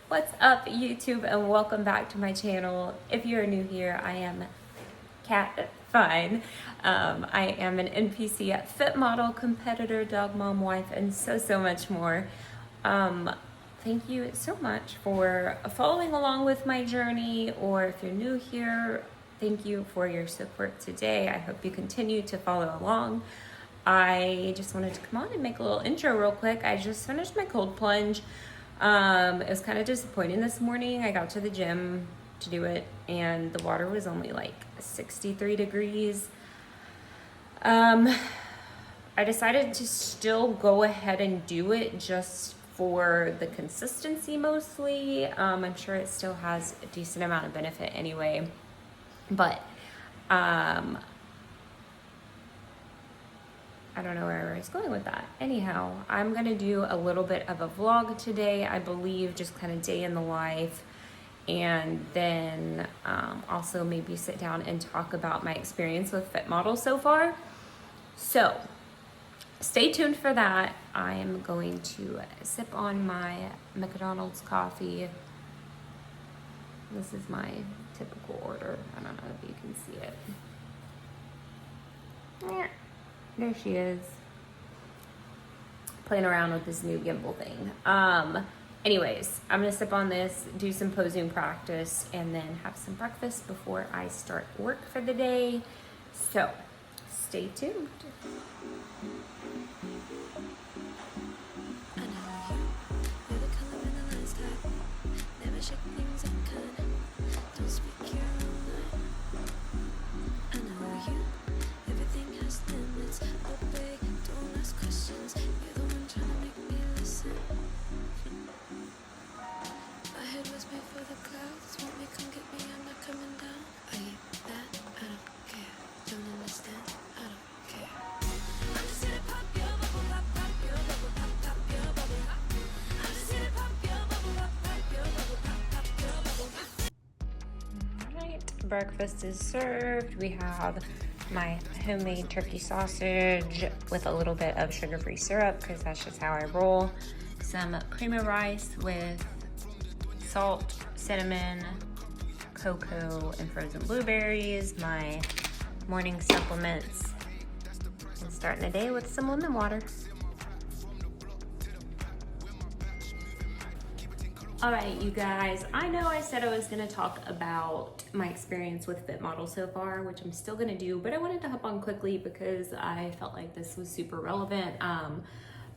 What's up, YouTube, and welcome back to my channel. If you're new here, I am KFINE. I am an NPC Fit Model, competitor, dog mom, wife, and so much more. Thank you so much for following along with my journey, or if you're new here, thank you for your support today. I hope you continue to follow along. I just wanted to come on and make a little intro real quick. I just finished my cold plunge. It was kind of disappointing this morning. I got to the gym to do it and the water was only like 63 degrees. I decided to still go ahead and do it just for the consistency mostly. I'm sure it still has a decent amount of benefit anyway, but I don't know where I was going with that. Anyhow, I'm gonna do a little bit of a vlog today, I believe, just kind of day in the life, and then also maybe sit down and talk about my experience with Fit Model so far. So stay tuned for that. I am going to sip on my McDonald's coffee. This is my typical order. I don't know if you can see it. Yeah. There she is, playing around with this new gimbal thing. Anyways, I'm gonna sip on this, do some posing practice, and then have some breakfast before I start work for the day. So, stay tuned. Breakfast is served. We have my homemade turkey sausage with a little bit of sugar-free syrup because that's just how I roll. Some cream of rice with salt, cinnamon, cocoa, and frozen blueberries. My morning supplements. And starting the day with some lemon water. All right, you guys, I know I said I was gonna talk about my experience with Fit Model so far, which I'm still gonna do, but I wanted to hop on quickly because I felt like this was super relevant.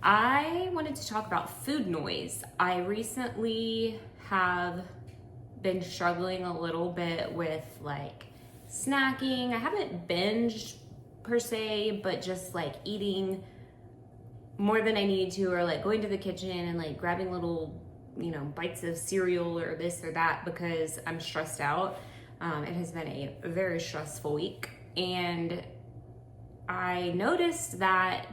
I wanted to talk about food noise. I recently have been struggling a little bit with like snacking. I haven't binged per se, but just like eating more than I need to, or like going to the kitchen and like grabbing little bites of cereal or this or that because I'm stressed out. It has been a very stressful week, and I noticed that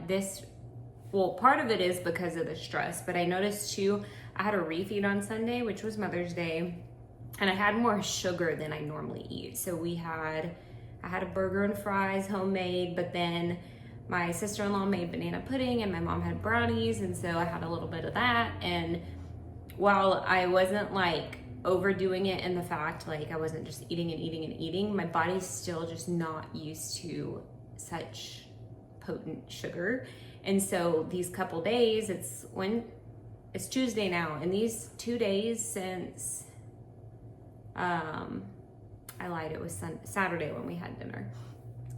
part of it is because of the stress, but I noticed too, I had a refeed on Sunday, which was Mother's Day, and I had more sugar than I normally eat. So I had a burger and fries, homemade, but then my sister-in-law made banana pudding and my mom had brownies, and so I had a little bit of that. And while I wasn't like overdoing it in the fact like I wasn't just eating and eating and eating, my body's still just not used to such potent sugar. And so these couple days, it's Tuesday now, and these 2 days since I lied, it was Saturday when we had dinner.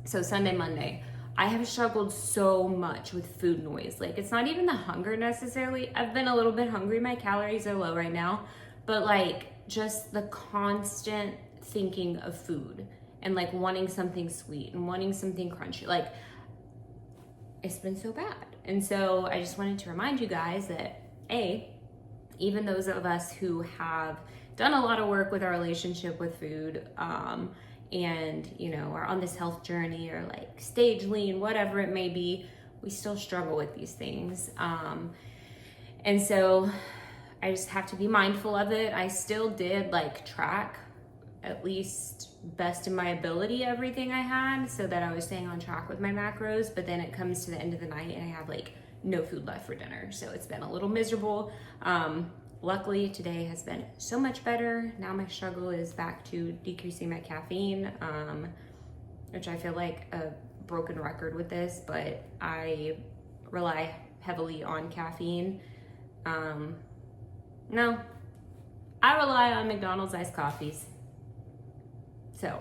So Sunday, Monday, I have struggled so much with food noise. Like, it's not even the hunger necessarily. I've been a little bit hungry. My calories are low right now, but like just the constant thinking of food and like wanting something sweet and wanting something crunchy. Like, it's been so bad. And so I just wanted to remind you guys that even those of us who have done a lot of work with our relationship with food, and are on this health journey or like stage lean, whatever it may be, we still struggle with these things. And so I just have to be mindful of it. I still did like track, at least best in my ability, everything I had, so that I was staying on track with my macros, but then it comes to the end of the night and I have like no food left for dinner. So it's been a little miserable. luckily today has been so much better. Now my struggle is back to decreasing my caffeine, which I feel like a broken record with this, but I rely heavily on caffeine. No, I rely on McDonald's iced coffees. So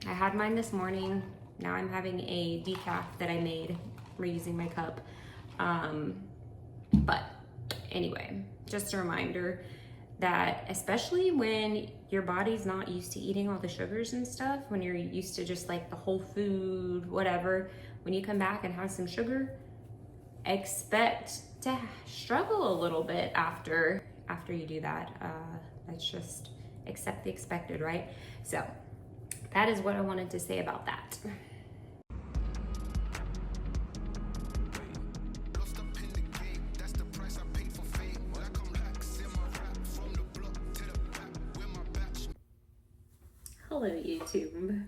I had mine this morning. Now I'm having a decaf that I made reusing my cup. But anyway, just a reminder that especially when your body's not used to eating all the sugars and stuff, when you're used to just like the whole food, whatever, when you come back and have some sugar, expect to struggle a little bit after you do that. That's just accept the expected, right? So that is what I wanted to say about that. Hello YouTube.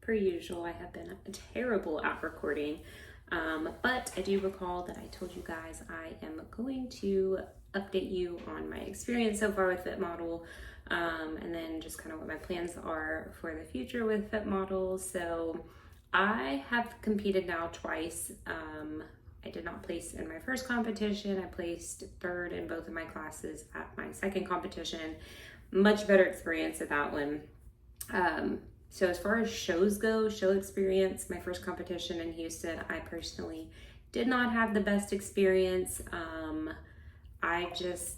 Per usual, I have been terrible at recording, but I do recall that I told you guys I am going to update you on my experience so far with Fit Model, and then just kind of what my plans are for the future with Fit Model. So I have competed now twice. I did not place in my first competition. I placed third in both of my classes at my second competition. Much better experience at that one. So as far as shows go, show experience, my first competition in Houston, I personally did not have the best experience. I just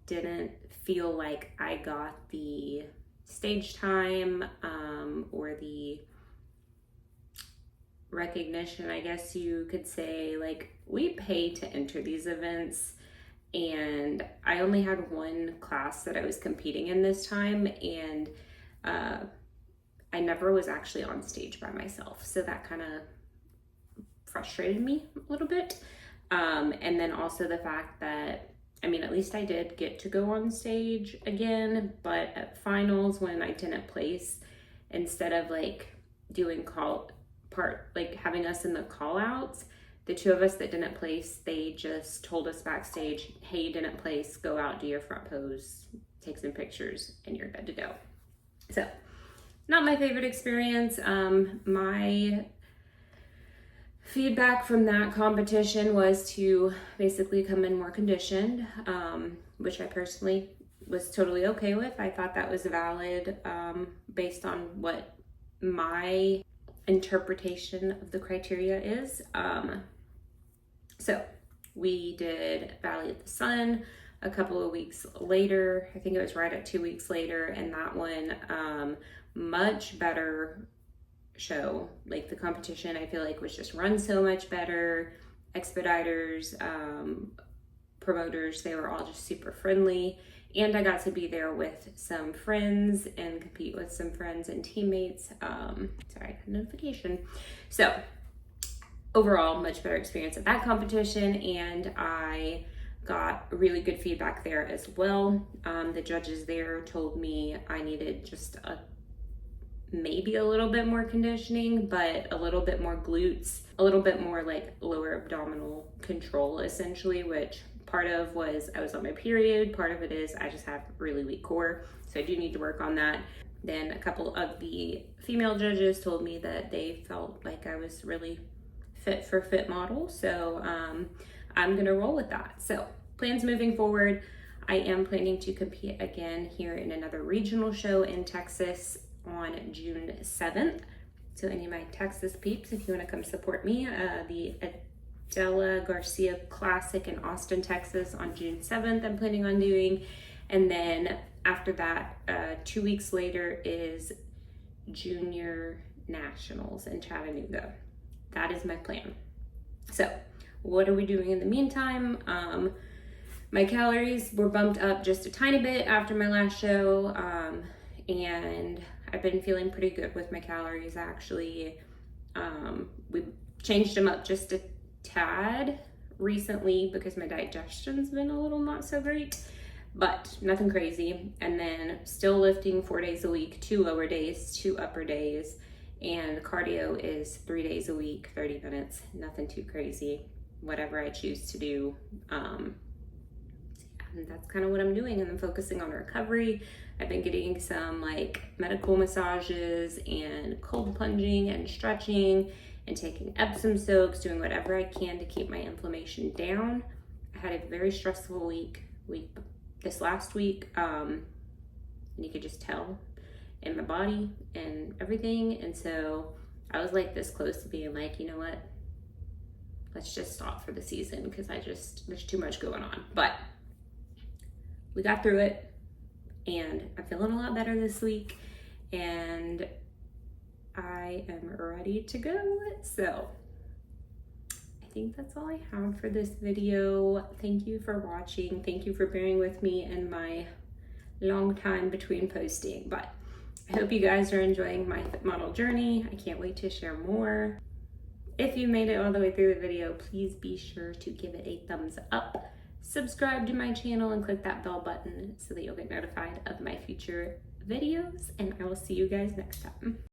didn't feel like I got the stage time, or the recognition, I guess you could say. Like, we pay to enter these events, and I only had one class that I was competing in this time, and I never was actually on stage by myself. So that kind of frustrated me a little bit. And then also the fact that, I mean, at least I did get to go on stage again, but at finals when I didn't place, instead of like doing having us in the call outs, the two of us that didn't place, they just told us backstage, hey, you didn't place, go out, do your front pose, take some pictures, and you're good to go. So not my favorite experience. My feedback from that competition was to basically come in more conditioned, which I personally was totally okay with. I thought that was valid, based on what my interpretation of the criteria is. So we did Valley of the Sun a couple of weeks later. I think it was right at 2 weeks later, and that one, much better show. Like, the competition, I feel like, was just run so much better. Expediters, promoters, they were all just super friendly, and I got to be there with some friends and compete with some friends and teammates. Sorry, I got a notification. So overall, much better experience at that competition, and I got really good feedback there as well. The judges there told me I needed just maybe a little bit more conditioning, but a little bit more glutes, a little bit more like lower abdominal control, essentially, which part of was I was on my period, part of it is I just have really weak core, so I do need to work on that. Then a couple of the female judges told me that they felt like I was really fit for Fit Model, so I'm gonna roll with that. So plans moving forward, I am planning to compete again here in another regional show in Texas on June 7th. So any of my Texas peeps, if you want to come support me, the Adela Garcia Classic in Austin, Texas on June 7th, I'm planning on doing. And then after that, 2 weeks later is Junior Nationals in Chattanooga. That is my plan. So what are we doing in the meantime? My calories were bumped up just a tiny bit after my last show, and I've been feeling pretty good with my calories, actually. We changed them up just a tad recently because my digestion's been a little not so great, but nothing crazy. And then still lifting 4 days a week, 2 lower days, 2 upper days, and cardio is 3 days a week, 30 minutes, nothing too crazy, whatever I choose to do. that's kind of what I'm doing. And I'm focusing on recovery. I've been getting some like medical massages and cold plunging and stretching and taking Epsom soaks, doing whatever I can to keep my inflammation down. I had a very stressful week this last week, and you could just tell in my body and everything. And so I was like this close to being like, you know what, let's just stop for the season, because there's too much going on. But we got through it, and I'm feeling a lot better this week, and I am ready to go. So I think that's all I have for this video. Thank you for watching. Thank you for bearing with me in my long time between posting. But I hope you guys are enjoying my Fit Model journey. I can't wait to share more. If you made it all the way through the video, please be sure to give it a thumbs up, subscribe to my channel, and click that bell button so that you'll get notified of my future videos. And I will see you guys next time.